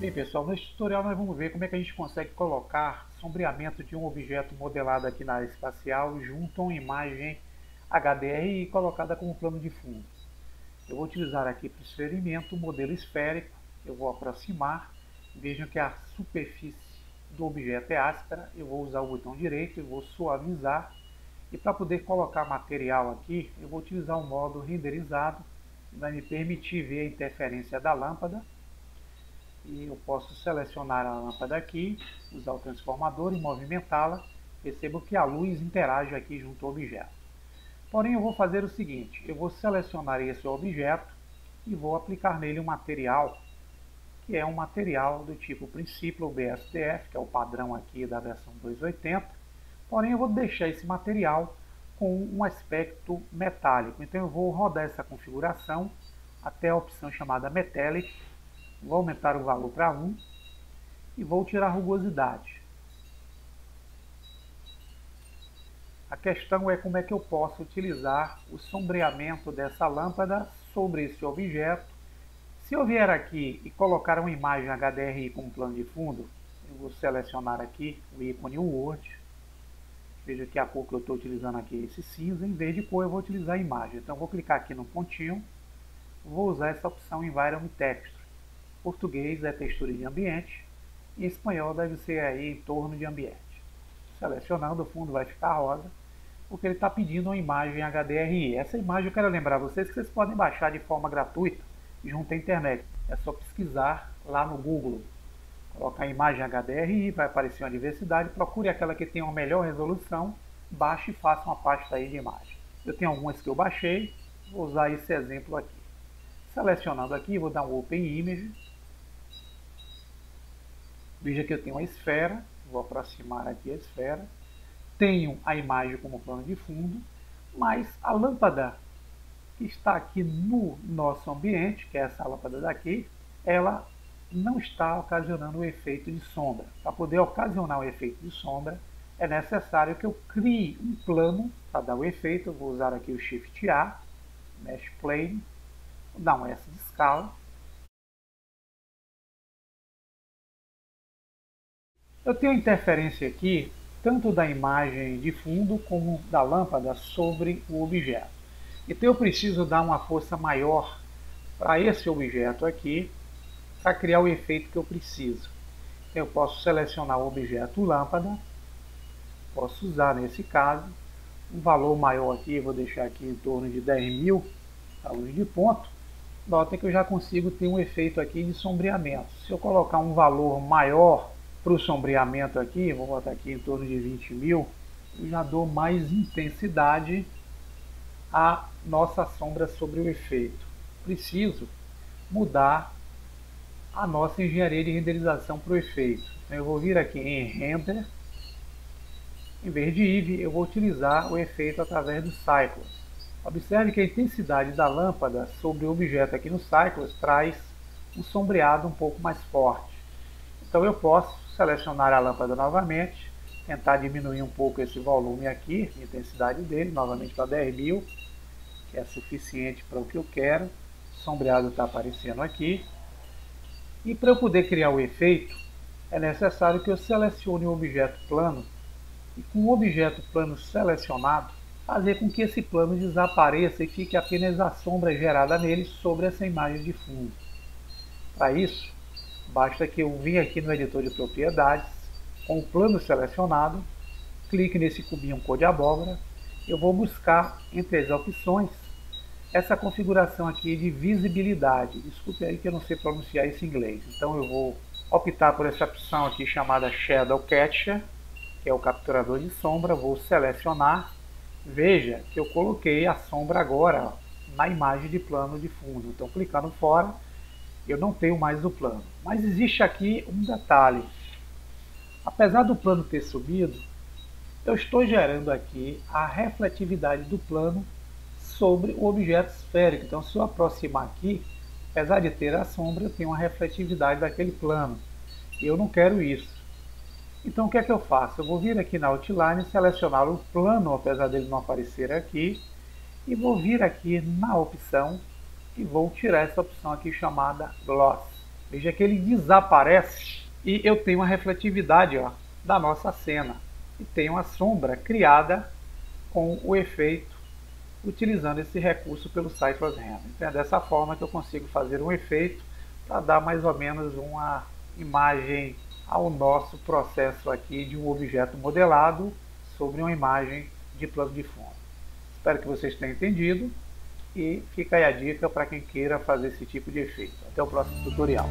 Bem, pessoal, neste tutorial nós vamos ver como é que a gente consegue colocar sombreamento de um objeto modelado aqui na área espacial junto a uma imagem HDRI colocada como plano de fundo. Eu vou utilizar aqui para o experimento o modelo esférico, eu vou aproximar, vejam que a superfície do objeto é áspera, eu vou usar o botão direito e vou suavizar. E para poder colocar material aqui, eu vou utilizar o modo renderizado, que vai me permitir ver a interferência da lâmpada. E eu posso selecionar a lâmpada aqui, usar o transformador e movimentá-la. Percebo que a luz interage aqui junto ao objeto. Porém, eu vou fazer o seguinte, eu vou selecionar esse objeto e vou aplicar nele um material, que é um material do tipo Principal BSDF, que é o padrão aqui da versão 280. Porém, eu vou deixar esse material com um aspecto metálico. Então, eu vou rodar essa configuração até a opção chamada Metallic. Vou aumentar o valor para 1 e vou tirar a rugosidade. A questão é como é que eu posso utilizar o sombreamento dessa lâmpada sobre esse objeto. Se eu vier aqui e colocar uma imagem HDRI como plano de fundo, eu vou selecionar aqui o ícone Word. Veja que a cor que eu estou utilizando aqui é esse cinza. Em vez de cor, eu vou utilizar a imagem. Então, eu vou clicar aqui no pontinho. Vou usar essa opção Environment Texture. Em português é textura de ambiente. Em espanhol deve ser aí entorno de ambiente. Selecionando, o fundo vai ficar rosa, porque ele está pedindo uma imagem HDRI. Essa imagem eu quero lembrar vocês que vocês podem baixar de forma gratuita junto à internet. É só pesquisar lá no Google. Colocar a imagem HDRI, vai aparecer uma diversidade. Procure aquela que tem uma melhor resolução. Baixe e faça uma pasta aí de imagem. Eu tenho algumas que eu baixei. Vou usar esse exemplo aqui. Selecionando aqui, vou dar um Open Image. Veja que eu tenho uma esfera, vou aproximar aqui a esfera. Tenho a imagem como plano de fundo, mas a lâmpada que está aqui no nosso ambiente, que é essa lâmpada daqui, ela não está ocasionando o efeito de sombra. Para poder ocasionar o efeito de sombra, é necessário que eu crie um plano para dar o efeito. Eu vou usar aqui o Shift A, Mesh Plane, vou dar um S de escala. Eu tenho interferência aqui, tanto da imagem de fundo como da lâmpada sobre o objeto. Então eu preciso dar uma força maior para esse objeto aqui, para criar o efeito que eu preciso. Eu posso selecionar o objeto lâmpada, posso usar nesse caso, um valor maior aqui, vou deixar aqui em torno de 10.000 a luz de ponto. Nota que eu já consigo ter um efeito aqui de sombreamento. Se eu colocar um valor maior para o sombreamento aqui, vou botar aqui em torno de 20.000, eu já dou mais intensidade à nossa sombra sobre o efeito. Preciso mudar a nossa engenharia de renderização para o efeito. Então, eu vou vir aqui em Render, em vez de IV, eu vou utilizar o efeito através do Cycles. Observe que a intensidade da lâmpada sobre o objeto aqui no Cycles traz um sombreado um pouco mais forte. Então eu posso selecionar a lâmpada novamente, tentar diminuir um pouco esse volume aqui, a intensidade dele, novamente para 10.000, que é suficiente para o que eu quero. O sombreado está aparecendo aqui. E para eu poder criar o efeito, é necessário que eu selecione o objeto plano e com o objeto plano selecionado, fazer com que esse plano desapareça e fique apenas a sombra gerada nele sobre essa imagem de fundo. Para isso, basta que eu venha aqui no editor de propriedades, com o plano selecionado, clique nesse cubinho cor de abóbora, eu vou buscar entre as opções essa configuração aqui de visibilidade. Desculpe aí que eu não sei pronunciar isso em inglês. Então eu vou optar por essa opção aqui chamada Shadow Catcher, que é o capturador de sombra, vou selecionar. Veja que eu coloquei a sombra agora na imagem de plano de fundo. Então clicando fora, eu não tenho mais o plano. Mas existe aqui um detalhe. Apesar do plano ter subido, eu estou gerando aqui a refletividade do plano sobre o objeto esférico. Então, se eu aproximar aqui, apesar de ter a sombra, eu tenho uma refletividade daquele plano. E eu não quero isso. Então, o que é que eu faço? Eu vou vir aqui na Outline, selecionar o plano, apesar dele não aparecer aqui, e vou vir aqui na opção e vou tirar essa opção aqui chamada Gloss. Veja que ele desaparece e eu tenho uma refletividade, ó, da nossa cena. E tenho uma sombra criada com o efeito utilizando esse recurso pelo Cycles Render. Então é dessa forma que eu consigo fazer um efeito para dar mais ou menos uma imagem ao nosso processo aqui de um objeto modelado sobre uma imagem de plano de fundo. Espero que vocês tenham entendido e fica aí a dica para quem queira fazer esse tipo de efeito. Até o próximo tutorial.